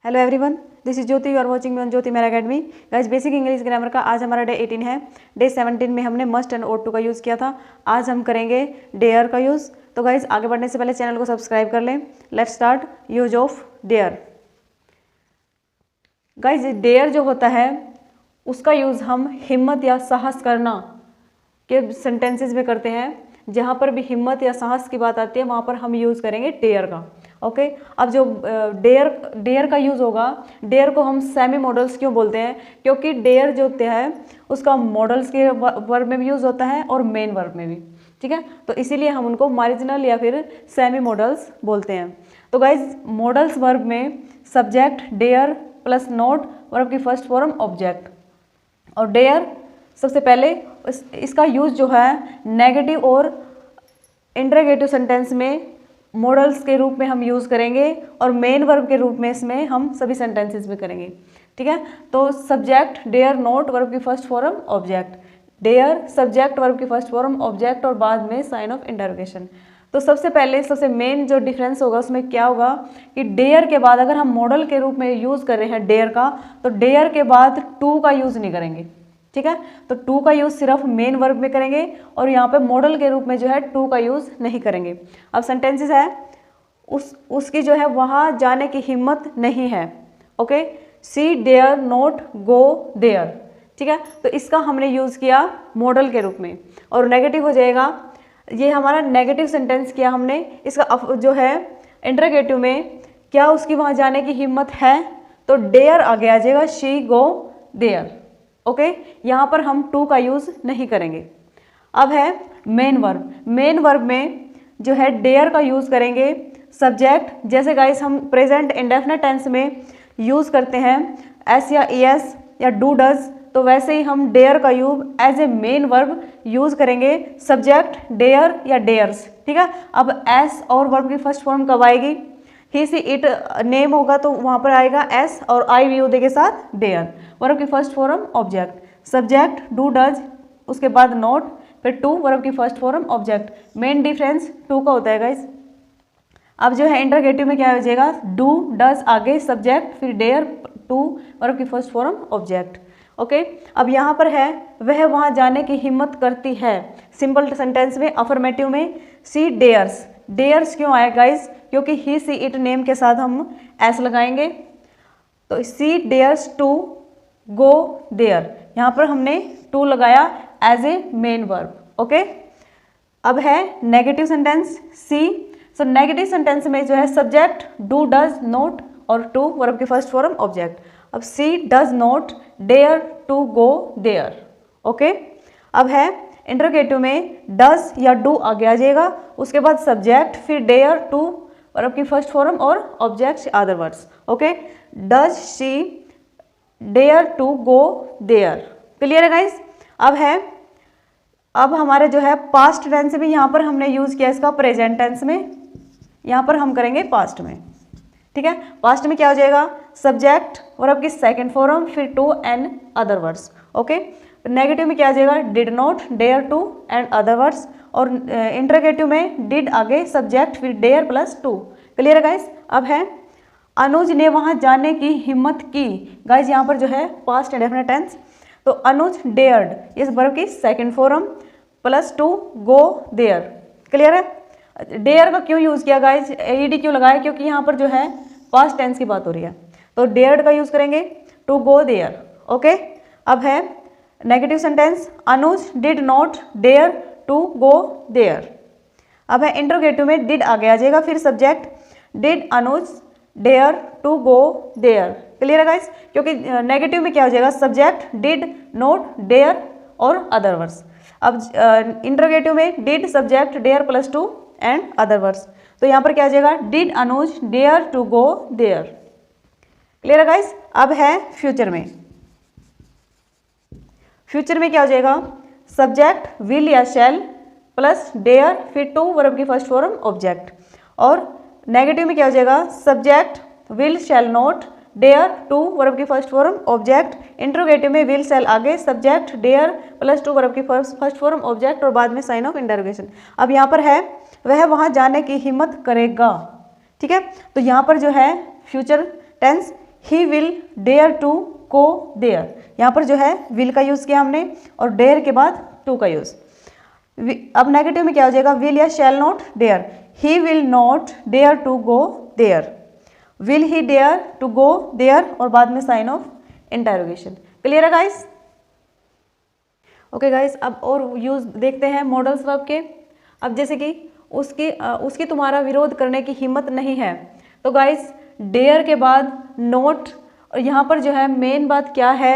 Hello everyone, this is Jyoti. You are watching me on Jyoti मेरा academy. Guys, basic English grammar का आज हमारा day 18 है। डे 17 में हमने मस्ट एंड ought to का यूज़ किया था। आज हम करेंगे डेयर का यूज़। तो गाइस, आगे बढ़ने से पहले चैनल को सब्सक्राइब कर लें। Let's start use of dare. Guys, dare जो होता है उसका यूज़ हम हिम्मत या साहस करना के सेंटेंसेस में करते हैं। जहाँ पर भी हिम्मत या साहस की बात आती है वहाँ पर हम यूज़ करेंगे डेयर का। ओके, अब जो डेयर का यूज़ होगा, डेयर को हम सेमी मॉडल्स क्यों बोलते हैं? क्योंकि डेयर जो होता है उसका मॉडल्स के वर्ब में भी यूज़ होता है और मेन वर्ब में भी। ठीक है, तो इसीलिए हम उनको मार्जिनल या फिर सेमी मॉडल्स बोलते हैं। तो गाइज, मॉडल्स वर्ब में subject dare plus not verb की फर्स्ट फॉर्म ऑब्जेक्ट। और डेयर सबसे पहले इसका यूज़ जो है नेगेटिव और इंटरोगेटिव सेंटेंस में मॉडल्स के रूप में हम यूज़ करेंगे और मेन वर्ब के रूप में इसमें हम सभी सेंटेंसेस में करेंगे। ठीक है, तो सब्जेक्ट डेयर नोट वर्ब की first form object, dare subject verb की फर्स्ट फॉर्म ऑब्जेक्ट और बाद में साइन ऑफ इंटरोगेशन। तो सबसे पहले सबसे मेन जो डिफरेंस होगा उसमें क्या होगा कि डेयर के बाद अगर हम मॉडल के रूप में यूज़ कर रहे हैं डेयर का, तो डेयर के बाद टू का यूज़ नहीं करेंगे। ठीक है, तो टू का यूज़ सिर्फ मेन वर्ब में करेंगे और यहाँ पे मॉडल के रूप में जो है टू का यूज़ नहीं करेंगे। अब सेंटेंसेस है उसकी जो है वहाँ जाने की हिम्मत नहीं है। Okay, she dare not go there. ठीक है, तो इसका हमने यूज़ किया मॉडल के रूप में और नेगेटिव हो जाएगा। ये हमारा नेगेटिव सेंटेंस किया हमने। इसका जो है इंटरोगेटिव में क्या उसकी वहाँ जाने की हिम्मत है, तो डेयर आगे आ जाएगा शी गो देयर। ओके, यहाँ पर हम टू का यूज़ नहीं करेंगे। अब है मेन वर्ब। मेन वर्ब में जो है डेयर का यूज़ करेंगे सब्जेक्ट, जैसे गाइस हम प्रेजेंट इंडेफिनिट टेंस में यूज़ करते हैं एस या एस या डू डज, तो वैसे ही हम डेयर का use as a main verb use करेंगे सब्जेक्ट डेयर या डेयर्स। ठीक है, अब एस और वर्ब की फर्स्ट फॉर्म कब आएगी? ही सी इट नेम होगा तो वहाँ पर आएगा एस और आई वी के साथ डेयर। वर्ब की first form object, subject do does, उसके बाद नोट, फिर टू वर्ब की first form object. Main difference to का होता है गाइस। अब जो है इंटरोगेटिव में क्या हो जाएगा? डू डज आगे सब्जेक्ट फिर डेयर टू वर्ब की फर्स्ट फॉर्म ऑब्जेक्ट। ओके, अब यहाँ पर है वह वहाँ जाने की हिम्मत करती है। सिंपल सेंटेंस में अफर्मेटिव में सी डेयर्स। डेयर्स क्यों आया गाइस? क्योंकि ही सी इट नेम के साथ हम एस लगाएंगे, तो she dares to go there. यहाँ पर हमने टू लगाया as a main verb. Okay, अब है negative sentence see. So negative sentence में जो है सब्जेक्ट डू डज नोट और टू वर्ब की फर्स्ट फॉर्म ऑब्जेक्ट। अब she does not dare to go there. Okay, अब है इंटरोगेटिव में डज या डू आगे आ जाएगा, उसके बाद सब्जेक्ट फिर डेयर टू वर्ब की फर्स्ट फॉर्म और object other words. Okay, does she dare to go there. Clear है गाइस? अब हमारे जो है पास्ट टेंस में यहाँ पर हमने यूज़ किया इसका प्रेजेंट टेंस में, यहाँ पर हम करेंगे पास्ट में। ठीक है, पास्ट में क्या हो जाएगा? सब्जेक्ट वर्ब की सेकंड फॉर्म फिर to and other words. Okay, negative में क्या आ जाएगा? Did not dare to and other words और इंटरोगेटिव में डिड आगे सब्जेक्ट फिर डेयर प्लस टू। क्लियर है गाइस? अब है अनुज ने वहाँ जाने की हिम्मत की। गाइस, यहाँ पर जो है पास्ट इंडेफिनिट टेंस, तो अनुज डेयर्ड इस वर्ब की second form plus to go there. Clear है? डेयर का क्यों यूज़ किया गाइस? एईडी क्यों लगाया? क्योंकि यहाँ पर जो है पास्ट टेंस की बात हो रही है, तो डेयर्ड का यूज़ करेंगे टू गो देयर। ओके, अब है negative sentence Anuj did not dare to go there. अब है इंटरोगेटिव में डिड आगे आ जाएगा फिर subject did Anuj dare to go there. Clear है गाइस? क्योंकि नेगेटिव में क्या हो जाएगा? सब्जेक्ट डिड नोट डेयर और अदर वर्ड्स। अब इंटरोगेटिव में did subject dare plus to and other words, तो यहाँ पर क्या आ जाएगा? Did Anuj dare to go there. Clear है गाइस? अब है फ्यूचर में। फ्यूचर में क्या हो जाएगा? सब्जेक्ट विल या शैल प्लस डेयर फिर टू वर्ब की फर्स्ट फॉर्म ऑब्जेक्ट। और नेगेटिव में क्या हो जाएगा? Subject will shall not dare to verb की फर्स्ट फॉर्म ऑब्जेक्ट। इंटरोगेटिव में विल शैल आगे subject dare plus to verb की फर्स्ट फॉर्म ऑब्जेक्ट और बाद में साइन ऑफ इंटरोगेशन। अब यहाँ पर है वह वहाँ जाने की हिम्मत करेगा। ठीक है, तो यहाँ पर जो है future tense he will dare to go there, यहाँ पर जो है विल का यूज़ किया हमने और डेयर के बाद टू का यूज़। अब नेगेटिव में क्या हो जाएगा, विल या shall not dare, he will not dare to go there, will he dare to go there और बाद में साइन ऑफ इंटरोगेशन। क्लियर है गाइस? ओके गाइस, अब और यूज देखते हैं मॉडल्स वर्ब के। अब जैसे कि उसकी तुम्हारा विरोध करने की हिम्मत नहीं है, तो गाइस डेयर के बाद नोट, और यहाँ पर जो है मेन बात क्या है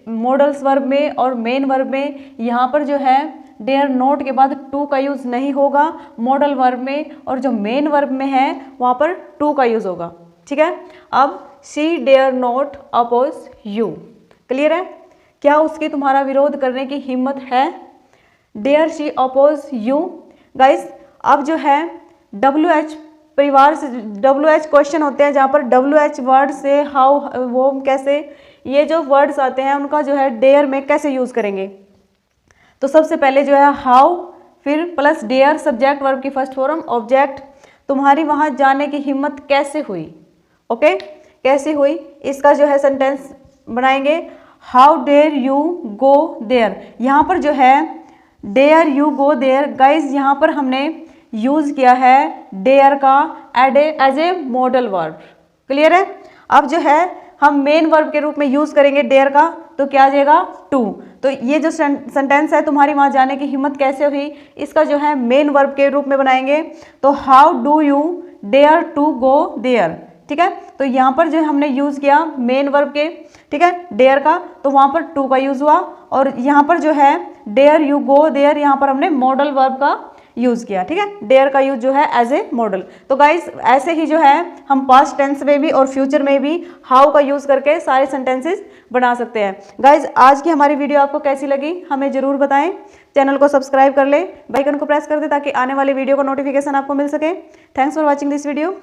मॉडल्स वर्ब में और मेन वर्ब में, यहाँ पर जो है डेयर नोट के बाद टू का यूज़ नहीं होगा मॉडल वर्ब में, और जो मेन वर्ब में है वहाँ पर टू का यूज़ होगा। ठीक है, अब she dare not oppose you. Clear है? क्या उसकी तुम्हारा विरोध करने की हिम्मत है? Dare she oppose you. Guys अब जो है WH परिवार से WH क्वेश्चन होते हैं, जहाँ पर WH वर्ड से हाउ, वो कैसे, ये जो वर्ड्स आते हैं उनका जो है डेयर में कैसे यूज़ करेंगे। तो सबसे पहले जो है हाउ, फिर प्लस डेयर सब्जेक्ट वर्ब की फर्स्ट फॉर्म ऑब्जेक्ट, तुम्हारी वहाँ जाने की हिम्मत कैसे हुई। ओके, कैसे हुई, इसका जो है सेंटेंस बनाएंगे, how dare you go there. यहाँ पर जो है dare you go there, guys यहाँ पर हमने यूज़ किया है डेयर का as a modal verb. Clear है? अब जो है हम मेन वर्ब के रूप में यूज़ करेंगे डेयर का, तो क्या आ जाएगा टू। तो ये जो सेंटेंस है तुम्हारी वहाँ जाने की हिम्मत कैसे हुई, इसका जो है मेन वर्ब के रूप में बनाएंगे, तो how do you dare to go there. ठीक है, तो यहाँ पर जो हमने यूज़ किया मेन वर्ब के, ठीक है, डेयर का, तो वहाँ पर टू का यूज़ हुआ, और यहाँ पर जो है डेयर यू गो देयर, यहाँ पर हमने मॉडल वर्ब का यूज़ किया। ठीक है, डेयर का यूज जो है एज ए मॉडल। तो गाइस ऐसे ही जो है हम पास्ट टेंस में भी और फ्यूचर में भी हाउ का यूज़ करके सारे सेंटेंसेस बना सकते हैं। गाइस आज की हमारी वीडियो आपको कैसी लगी हमें ज़रूर बताएं। चैनल को सब्सक्राइब कर ले, बेल आइकन को प्रेस कर दे ताकि आने वाले वीडियो का नोटिफिकेशन आपको मिल सके। Thanks for watching this video.